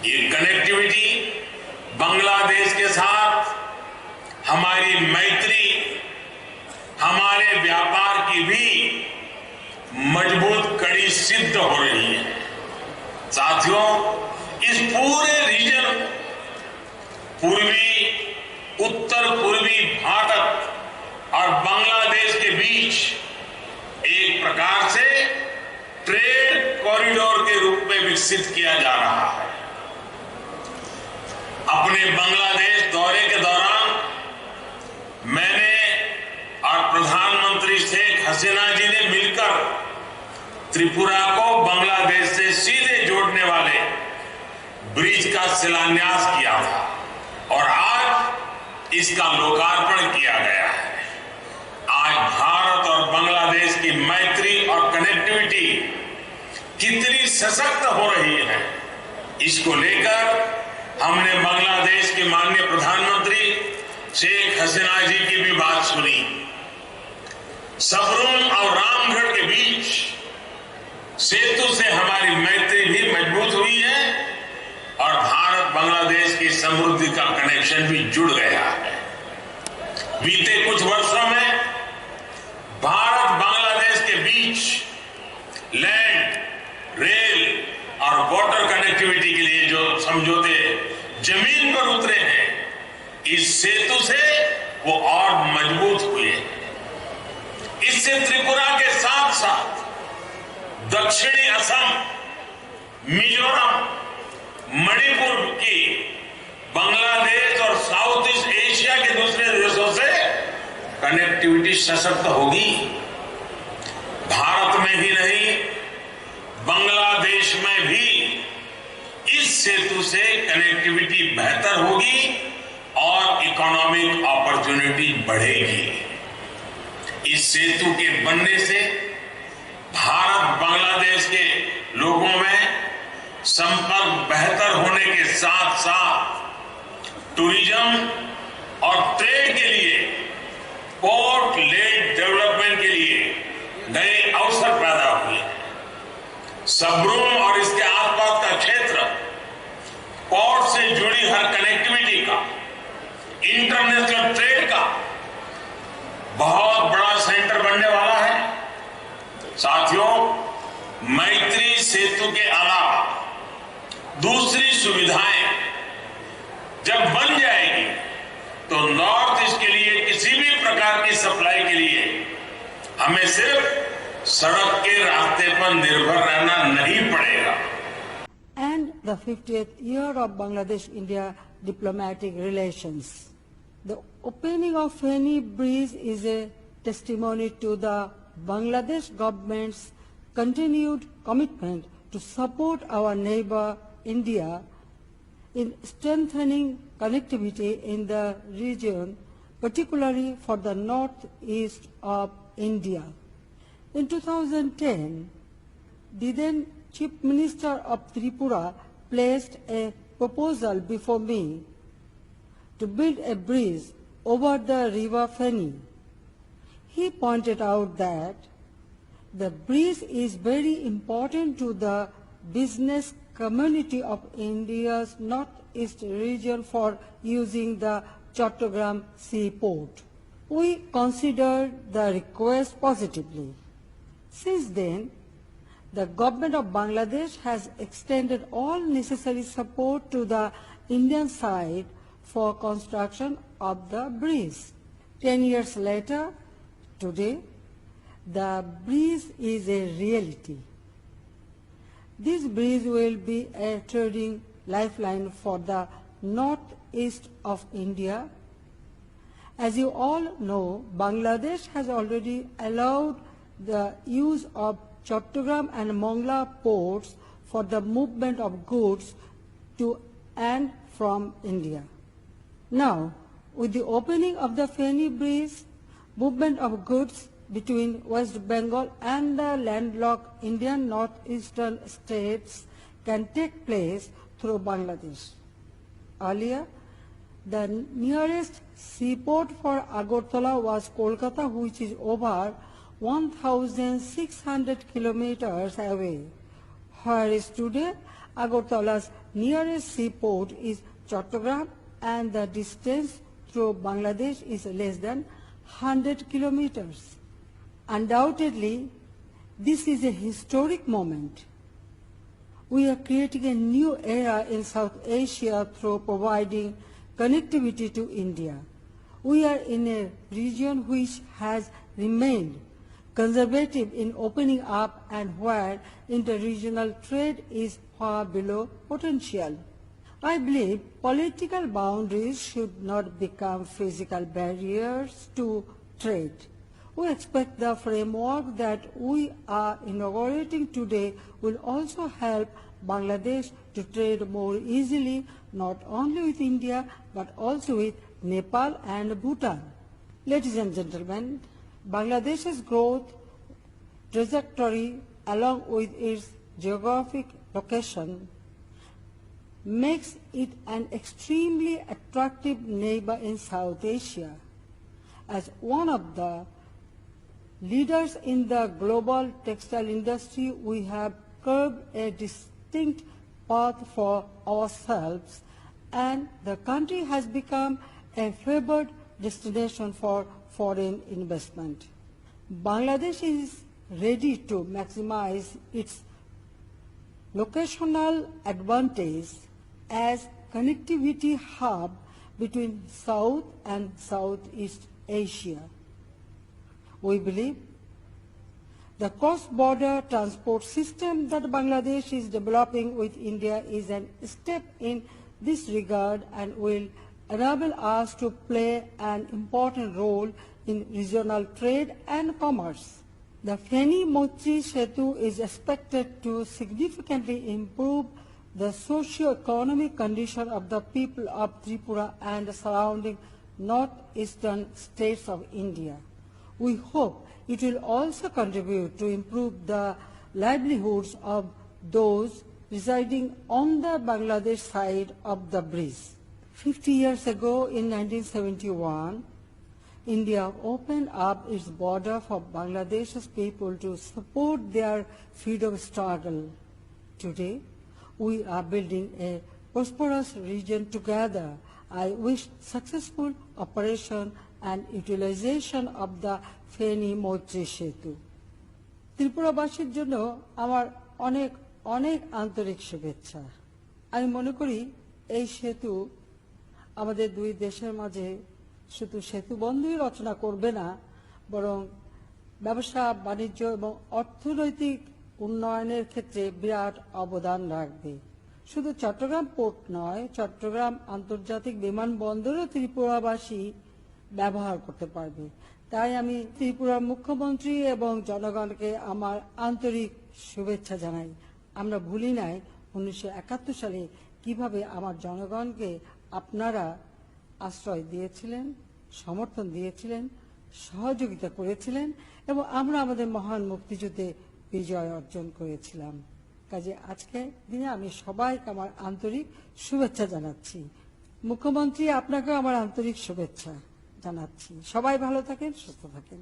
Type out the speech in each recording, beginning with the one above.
ये कनेक्टिविटी बांग्लादेश के साथ हमारी मैत्री, हमारे व्यापार की भी मजबूत कड़ी सिद्ध हो रही है। साथियों, इस पूरे रीजन, पूर्वी, उत्तर पूर्वी भारत और बांग्लादेश के बीच एक प्रकार से ट्रेड कॉरिडोर के रूप में विकसित किया जा रहा है। अपने बांग्लादेश दौरे के दौरान मैंने और प्रधानमंत्री शेख हसीना जी ने मिलकर त्रिपुरा को बांग्लादेश से सीधे जोड़ने वाले ब्रिज का शिलान्यास किया था और आज इसका लोकार्पण किया गया है। आज भारत और बांग्लादेश की मैत्री और कनेक्टिविटी कितनी सशक्त हो रही है, इसको लेकर हमने बांग्लादेश के माननीय प्रधानमंत्री शेख हसीना जी की भी बात सुनी। सबरूम और रामगढ़ के बीच सेतु से हमारी मैत्री भी मजबूत हुई है और भारत बांग्लादेश की समृद्धि का कनेक्शन भी जुड़ गया है। बीते कुछ वर्षों में भारत बांग्लादेश के बीच लैंड, रेल और वाटर कनेक्टिविटी के लिए जो समझौते जमीन पर उतरे हैं, इस सेतु से वो और मजबूत हुए। इससे त्रिपुरा के साथ साथ दक्षिणी असम, मिजोरम, मणिपुर की बांग्लादेश और साउथ ईस्ट एशिया के दूसरे देशों से कनेक्टिविटी सशक्त होगी। भारत में ही नहीं, बांग्लादेश में भी इस सेतु से कनेक्टिविटी बेहतर होगी और इकोनॉमिक अपॉर्चुनिटी बढ़ेगी। इस सेतु के बनने से भारत बांग्लादेश के लोगों में संपर्क बेहतर होने के साथ साथ टूरिज्म और ट्रेड के लिए, पोर्ट लेड डेवलपमेंट के लिए नए अवसर पैदा हुए। सबरूम और इसके आसपास का क्षेत्र पोर्ट से जुड़ी हर कनेक्टिविटी का, इंटरनेशनल ट्रेड का बहुत बड़ा सेंटर बनने वाला है। साथियों, मैत्री सेतु के अलावा दूसरी सुविधाएं जब बन जाएगी तो नॉर्थ ईस्ट के लिए किसी भी प्रकार की सप्लाई के लिए हमें सिर्फ सड़क के रास्ते पर निर्भर रहना नहीं पड़ेगा। And the 50th year of Bangladesh-India diplomatic relations. The opening of Feni Bridge is a testimony to the Bangladesh government's continued commitment to support our neighbor India in strengthening connectivity in the region, particularly for the northeast of India. In 2010, the then Chief Minister of Tripura placed a proposal before me to build a bridge over the river Feni. He pointed out that the bridge is very important to the business community of India's northeast region for using the Chattogram seaport. We considered the request positively. Since then, the government of Bangladesh has extended all necessary support to the Indian side for construction of the bridge. 10 years later, today, the bridge is a reality. This bridge will be a trading lifeline for the northeast of India. As you all know, Bangladesh has already allowed the use of Chattogram and Mongla ports for the movement of goods to and from India. Now, with the opening of the Feni Bridge, movement of goods between West Bengal and the landlocked Indian northeastern states can take place through Bangladesh. Earlier, the nearest seaport for Agartala was Kolkata, which is over 1,600 kilometers away, whereas today Agartala's nearest seaport is Chattogram, and the distance through Bangladesh is less than 100 kilometers. Undoubtedly, this is a historic moment. We are creating a new era in South Asia through providing connectivity to India. We are in a region which has remained conservative in opening up and where interregional trade is far below potential. I believe political boundaries should not become physical barriers to trade. We expect the framework that we are inaugurating today will also help Bangladesh to trade more easily, not only with India, but also with Nepal and Bhutan. Ladies and gentlemen, Bangladesh's growth trajectory, along with its geographic location, makes it an extremely attractive neighbor in South Asia. As one of the leaders in the global textile industry, we have carved a distinct path for ourselves, and the country has become a favored destination for foreign investment. Bangladesh is ready to maximize its locational advantage as connectivity hub between South and Southeast Asia. We believe the cross-border transport system that Bangladesh is developing with India is a step in this regard and will enable us to play an important role in regional trade and commerce. The Feni-Moitri Setu is expected to significantly improve the socio-economic condition of the people of Tripura and the surrounding northeastern states of India. We hope it will also contribute to improve the livelihoods of those residing on the Bangladesh side of the bridge. 50 years ago, in 1971, India opened up its border for Bangladesh's people to support their freedom struggle. Today, we are building a prosperous region together. I wish successful operation and utilization of the Feni-Moitri Setu. ত্রিপুরাবাসীর জন্য আমার অনেক অনেক আন্তরিক শুভেচ্ছা। আমি মনে করি এই সেতু আমাদের দুই দেশের মাঝে শুধু সেতু বন্ধই রচনা করবে না, বরং ব্যবসা বাণিজ্য এবং অর্থনৈতিক উন্নয়নের ক্ষেত্রে বিরাট অবদান রাখবে। শুধু চট্টগ্রাম পোর্ট নয়, চট্টগ্রাম আন্তর্জাতিক বিমানবন্দরও ত্রিপুরাবাসী ব্যবহার করতে পারবে। তাই আমি ত্রিপুরার মুখ্যমন্ত্রী এবং জনগণকে আমার আন্তরিক শুভেচ্ছা জানাই। আমরা ভুলি নাই 1971 সালে কিভাবে আমার জনগণকে আপনারা আশ্রয় দিয়েছিলেন, সমর্থন দিয়েছিলেন, সহযোগিতা করেছিলেন এবং আমরা আমাদের মহান মুক্তিযুদ্ধে বিজয় অর্জন করেছিলাম। কাজে আজকে দিনে আমি সবাইকে আমার আন্তরিক শুভেচ্ছা জানাচ্ছি। মুখ্যমন্ত্রী, আপনাকেও আমার আন্তরিক শুভেচ্ছা জানাচ্ছি। সবাই ভালো থাকেন, সুস্থ থাকেন।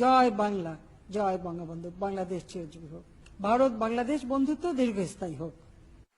জয় বাংলা, জয় বঙ্গবন্ধু। বাংলাদেশ চিরজীবী হোক। ভারত বাংলাদেশ বন্ধুত্ব দীর্ঘস্থায়ী হোক।